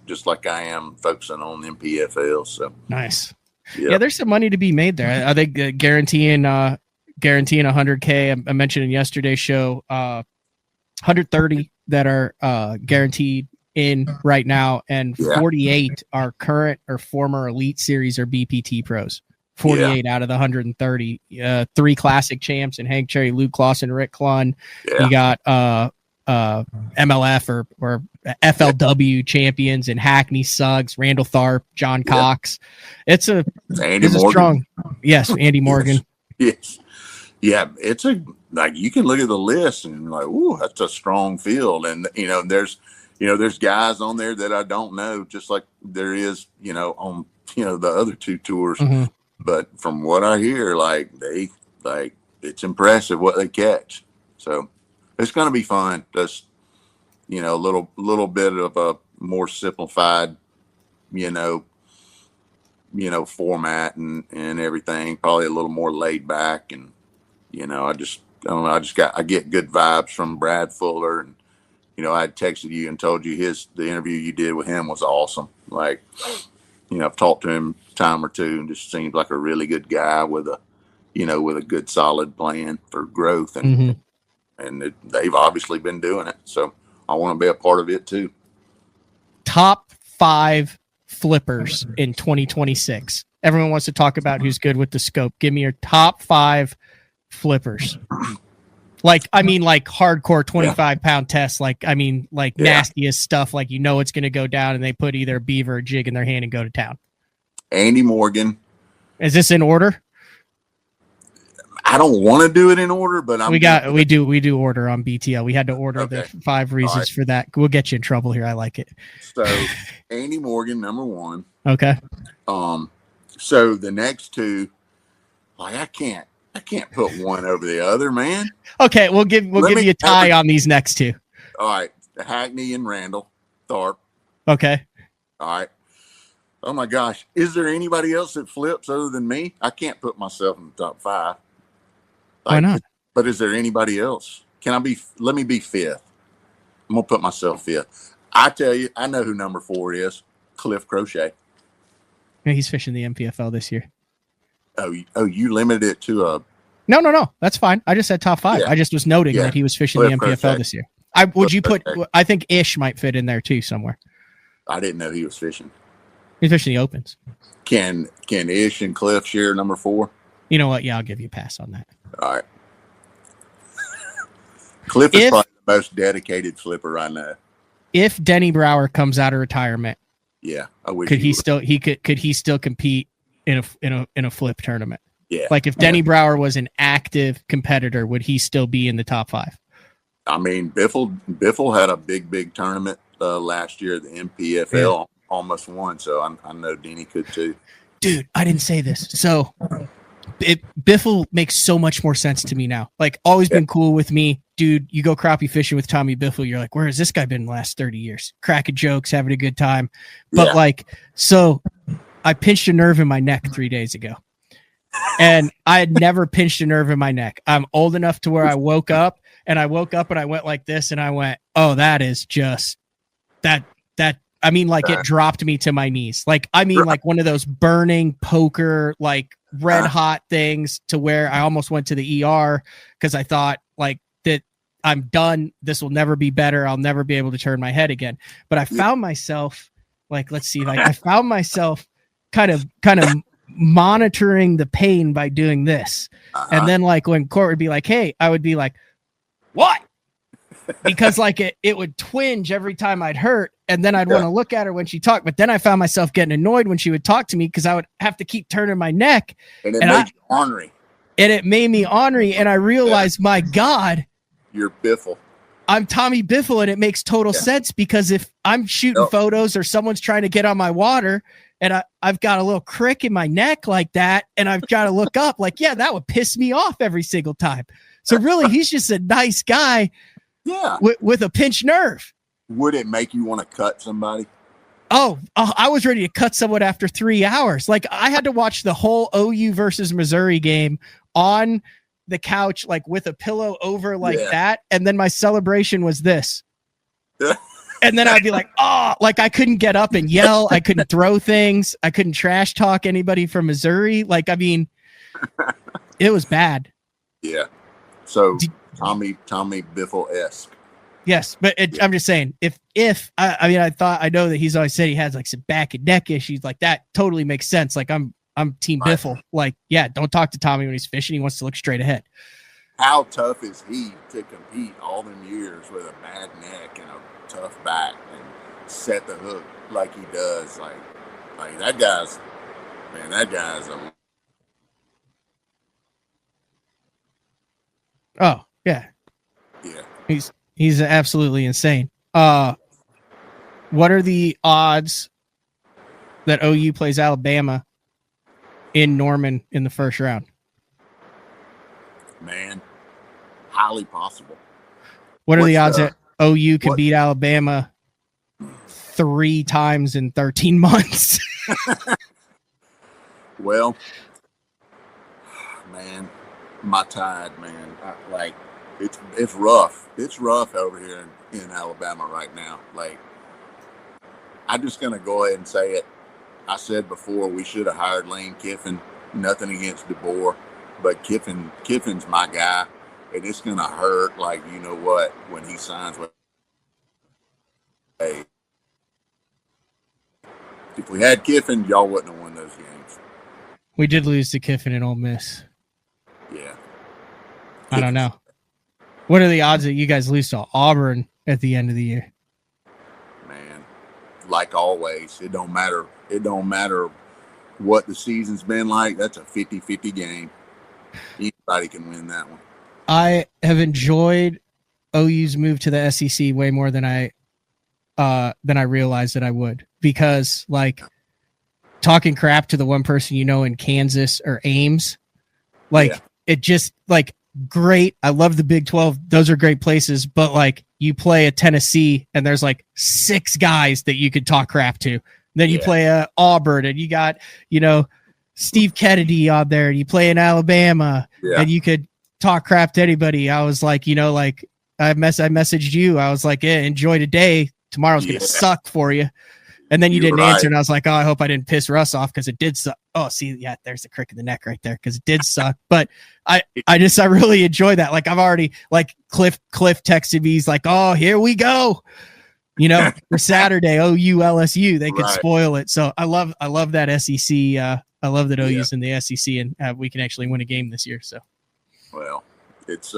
just like I am focusing on MPFL. So nice. Yeah, there's some money to be made there. Are they guaranteeing 100K? I mentioned in yesterday's show, 130 that are guaranteed in right now, and 48 are current or former Elite Series or BPT pros. 48 out of the 130. 3 classic champs and Hank Cherry, Luke Clausen, Rick Klun. You got MLF or FLW champions and Hackney Suggs, Randall Tharp, John Cox. It's a strong. Yes, Andy Morgan. Yes. Yeah, you can look at the list and like, ooh, that's a strong field. And there's there's guys on there that I don't know, just like there is, on, the other two tours. Mm-hmm. But from what I hear, it's impressive what they catch. So it's going to be fun. Just, a little bit of a more simplified, you know, format and everything, probably a little more laid back. And, I don't know. I get good vibes from Brad Fuller. And, I had texted you and told you the interview you did with him was awesome. Like, I've talked to him a time or two and just seems like a really good guy with a good solid plan for growth. And, they've obviously been doing it. So I want to be a part of it too. Top 5 flippers in 2026. Everyone wants to talk about who's good with the scope. Give me your top 5 flippers. Like hardcore 25-pound tests. Nastiest stuff. Like, it's going to go down and they put either a beaver or a jig in their hand and go to town. Andy Morgan. Is this in order? I don't want to do it in order, but we do order on BTL. We had to order the 5 reasons for that. We'll get you in trouble here. I like it. So Andy Morgan, number 1. Okay. So the next 2, I can't put one over the other, man. Okay, we'll give you a tie on these next 2. All right, Hackney and Randall Tharp. Okay. All right. Oh my gosh, is there anybody else that flips other than me? I can't put myself in the top 5. Why not? But is there anybody else? Let me be 5th. I'm gonna put myself 5th. I tell you, I know who number 4 is. Cliff Crochet. Yeah, he's fishing the MPFL this year. Oh, you limited it to a... No. That's fine. I just said top 5. Yeah. I just was noting that he was fishing Cliff the MPFL Crochet. This year. I think Ish might fit in there too somewhere. I didn't know he was fishing. He's fishing the Opens. Can Ish and Cliff share number 4? You know what? Yeah, I'll give you a pass on that. All right. Cliff is probably the most dedicated flipper I know. If Denny Brower comes out of retirement, I wish could he still compete in a flip tournament? Yeah. Like if Denny Brower was an active competitor, would he still be in the top 5? I mean, Biffle had a big tournament last year. The MPFL almost won, so I know Denny could too. Dude, I didn't say this. So Biffle makes so much more sense to me now. Like, always been cool with me. Dude, you go crappie fishing with Tommy Biffle, you're like, where has this guy been the last 30 years? Cracking jokes, having a good time. But so I pinched a nerve in my neck 3 days ago. And I had never pinched a nerve in my neck. I'm old enough to where I woke up and I went like this and I went, oh, that is just that. I mean, like it dropped me to my knees. Like one of those burning poker, like red hot things to where I almost went to the ER because I thought like that I'm done. This will never be better. I'll never be able to turn my head again. But I found myself I found myself kind of monitoring the pain by doing this. And then like when Court would be like, hey, I would be like, what? Because like it would twinge every time I'd hurt. And then I'd want to look at her when she talked. But then I found myself getting annoyed when she would talk to me because I would have to keep turning my neck. And it made you ornery. And it made me ornery. And I realized, my God. You're Biffle. I'm Tommy Biffle. And it makes total sense because if I'm shooting photos or someone's trying to get on my water and I've got a little crick in my neck like that and I've got to look up, like, that would piss me off every single time. So really, he's just a nice guy with a pinched nerve. Would it make you want to cut somebody? Oh, I was ready to cut someone after 3 hours. Like I had to watch the whole OU versus Missouri game on the couch, like with a pillow over like that. And then my celebration was this. And then I'd be like, like I couldn't get up and yell. I couldn't throw things. I couldn't trash talk anybody from Missouri. Like, I mean, it was bad. Yeah. So Tommy Biffle-esque. Yes, but I'm just saying, if I know that he's always said he has like some back and neck issues like that. Totally makes sense. Like I'm Team Biffle. Like, don't talk to Tommy when he's fishing. He wants to look straight ahead. How tough is he to compete all them years with a bad neck and a tough back and set the hook like he does? Like that guy's a... Oh yeah. Yeah. He's absolutely insane. What are the odds that OU plays Alabama in Norman in the first round? Man, highly possible. What are the odds that OU can beat Alabama 3 times in 13 months? Well, man, my Tide, man, it's rough. It's rough over here in Alabama right now. Like, I'm just gonna go ahead and say it. I said before we should have hired Lane Kiffin. Nothing against DeBoer, but Kiffin's my guy, and it's gonna hurt. Like, you know what, when he signs with. Hey, if we had Kiffin, y'all wouldn't have won those games. We did lose to Kiffin and Ole Miss. Yeah. I don't know. What are the odds that you guys lose to Auburn at the end of the year? Man, like always, it don't matter. It don't matter what the season's been like. That's a 50-50 game. Anybody can win that one. I have enjoyed OU's move to the SEC way more than I realized that I would, because like talking crap to the one person in Kansas or Ames, it just like great. I love the Big 12. Those are great places, but like you play a Tennessee and there's like 6 guys that you could talk crap to. Then you play a Auburn and you got, Steve Kennedy on there, and you play in Alabama and you could talk crap to anybody. I was like, I messaged you. I was like, yeah, enjoy today. Tomorrow's going to suck for you. And then you didn't answer. And I was like, oh, I hope I didn't piss Russ off, because it did suck. Oh, see, yeah, there's the crick in the neck right there, because it did suck. But I really enjoy that. Like, I've already, like, Cliff texted me. He's like, oh, here we go. For Saturday, OU, LSU, they could spoil it. So I love that SEC. I love that OU's in the SEC, and we can actually win a game this year. So, well, it's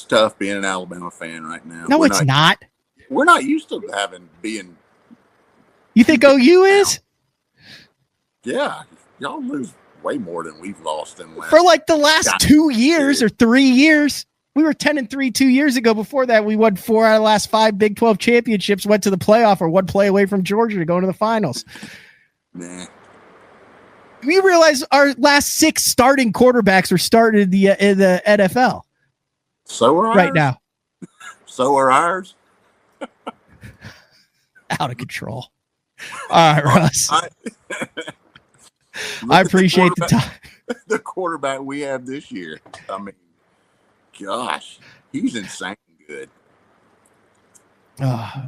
tough being an Alabama fan right now. No, it's not. We're not used to being. You think OU is? Yeah, y'all lose way more than we've lost in for like the last 2 years or 3 years. We were 10-3 2 years ago. Before that, we won 4 out of the last 5 Big 12 championships, went to the playoff, or 1 play away from Georgia to go into the finals. Nah. We realize our last 6 starting quarterbacks are starting in the NFL. So are ours. Right now. So are ours. Out of control. All right, Russ. I appreciate the time. The quarterback we have this year. I mean, gosh, he's insane good. I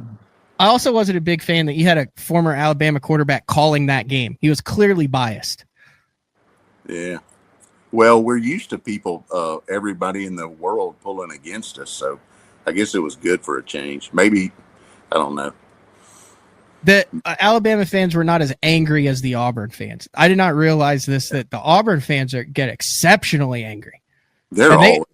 also wasn't a big fan that you had a former Alabama quarterback calling that game. He was clearly biased. Yeah. Well, we're used to people, everybody in the world pulling against us, so I guess it was good for a change. Maybe, I don't know. The Alabama fans were not as angry as the Auburn fans. I did not realize this, that the Auburn fans get exceptionally angry. They're all.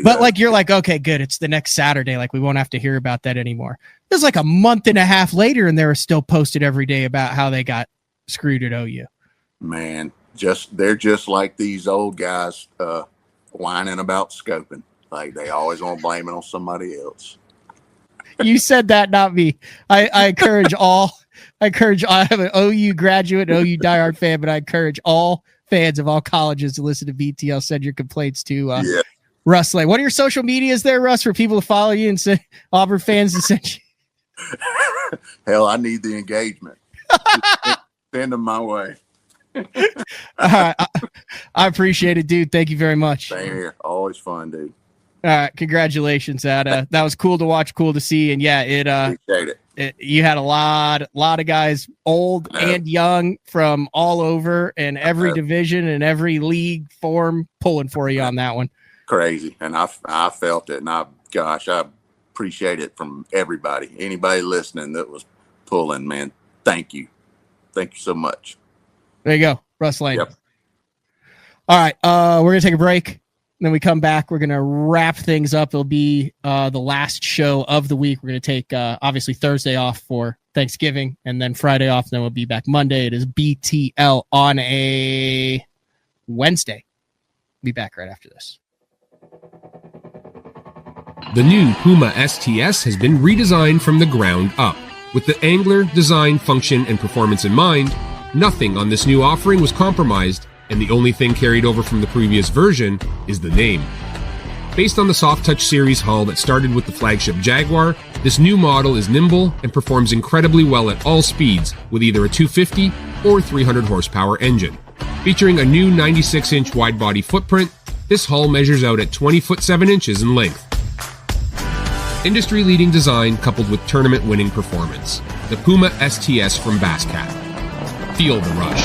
But like, you're like, okay, good. It's the next Saturday. Like, we won't have to hear about that anymore. It was like a month and a half later, and they were still posted every day about how they got screwed at OU. Man, they're just like these old guys whining about scoping. Like, they always want to blame it on somebody else. You said that, not me. I encourage I have an OU graduate, an OU diehard fan, but I encourage all fans of all colleges to listen to BTL. Send your complaints to Russ Lane. What are your social medias there, Russ, for people to follow you and say Auburn fans to send you? Hell, I need the engagement. Send them my way. All right. I appreciate it, dude. Thank you very much. Same here. Always fun, dude. All right, congratulations. That was cool to watch, cool to see, and yeah, appreciate it. You had a lot of guys, old and young, from all over and every division and every league form, pulling for you on that one. Crazy, and I felt it, and I appreciate it from everybody, anybody listening that was pulling. Man, thank you so much. There you go, Russ Lane. Yep. All right, we're gonna take a break. Then we come back. We're going to wrap things up. It'll be the last show of the week. We're going to take, obviously, Thursday off for Thanksgiving, and then Friday off. Then we'll be back Monday. It is BTL on a Wednesday. Be back right after this. The new Puma STS has been redesigned from the ground up, With the angler, design, function, and performance in mind, nothing on this new offering was compromised, and the only thing carried over from the previous version is the name. Based on the Soft Touch series hull that started with the flagship Jaguar, this new model is nimble and performs incredibly well at all speeds with either a 250 or 300 horsepower engine. Featuring a new 96-inch wide-body footprint, this hull measures out at 20 foot 7 inches in length. Industry-leading design coupled with tournament-winning performance. The Puma STS from Basscat. Feel the rush.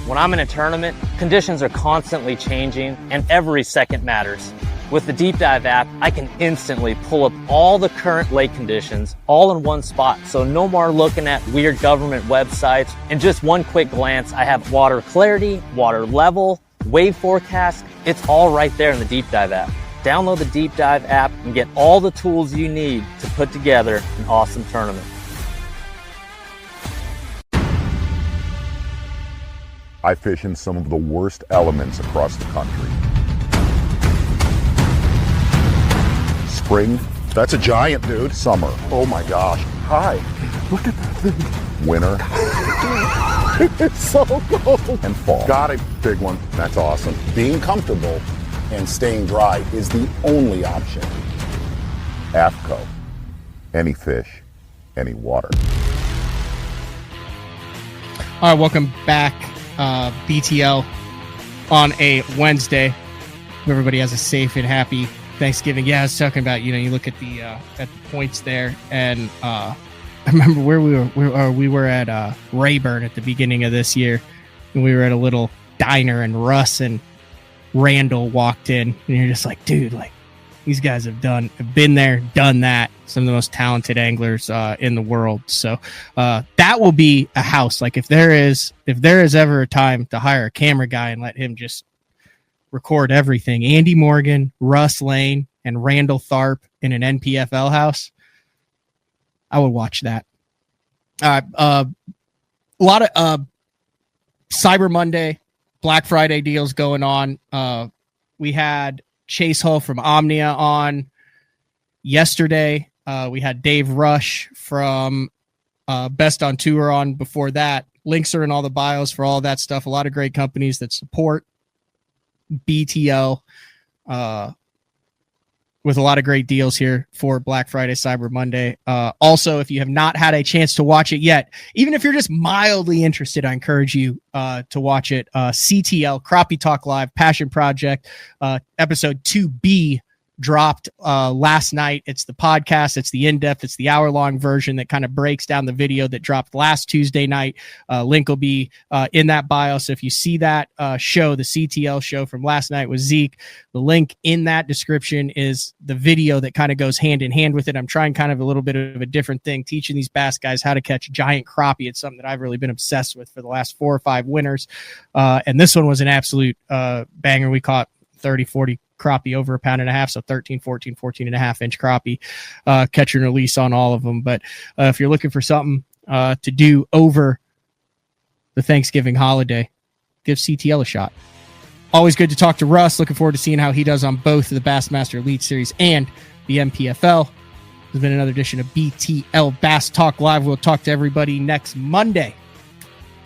When I'm in a tournament, conditions are constantly changing and every second matters. With the Deep Dive app, I can instantly pull up all the current lake conditions all in one spot. So no more looking at weird government websites. In just one quick glance, I have water clarity, water level, wave forecast. It's all right there in the Deep Dive app. Download the Deep Dive app and get all the tools you need to put together an awesome tournament. I fish in some of the worst elements across the country. Spring, that's a giant, dude. Summer, oh my gosh. Hi, look at that thing. Winter. It's so cold. And fall. Got a big one. That's awesome. Being comfortable and staying dry is the only option. AFCO. Any fish, any water. All right, welcome back. BTL on a Wednesday. Hope everybody has a safe and happy Thanksgiving. Yeah, I was talking about, you look at the points there, and I remember where we were at Rayburn at the beginning of this year, and we were at a little diner, and Russ and Randall walked in, and you're just like, dude, like, these guys have been there, done that. Some of the most talented anglers in the world. So that will be a house. Like if there is ever a time to hire a camera guy and let him just record everything, Andy Morgan, Russ Lane, and Randall Tharp in an NPFL house, I would watch that. A lot of Cyber Monday, Black Friday deals going on. We had Chase Hull from Omnia on yesterday. We had Dave Rush from Best on Tour on before that. Links are in all the bios for all that stuff. A lot of great companies that support BTL with a lot of great deals here for Black Friday, Cyber Monday. Also, if you have not had a chance to watch it yet, even if you're just mildly interested, I encourage you to watch it. CTL, Crappie Talk Live, Passion Project, episode 2B dropped last night. It's the podcast. It's the in-depth. It's the hour-long version that kind of breaks down the video that dropped last Tuesday night. Link will be in that bio. So if you see that show, the CTL show from last night with Zeke, the link in that description is the video that kind of goes hand in hand with it. I'm trying kind of a little bit of a different thing, teaching these bass guys how to catch giant crappie. It's something that I've really been obsessed with for the last 4 or 5 winters. And this one was an absolute banger. We caught 30, 40 crappie over 1.5 pounds, so 13, 14 and a half inch crappie, catch and release on all of them. But if you're looking for something to do over the Thanksgiving holiday, give CTL a shot. Always good to talk to Russ. Looking forward to seeing how he does on both the Bassmaster Elite Series and the MPFL. There's been another edition of BTL Bass Talk Live. We'll talk to everybody next Monday.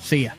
See ya.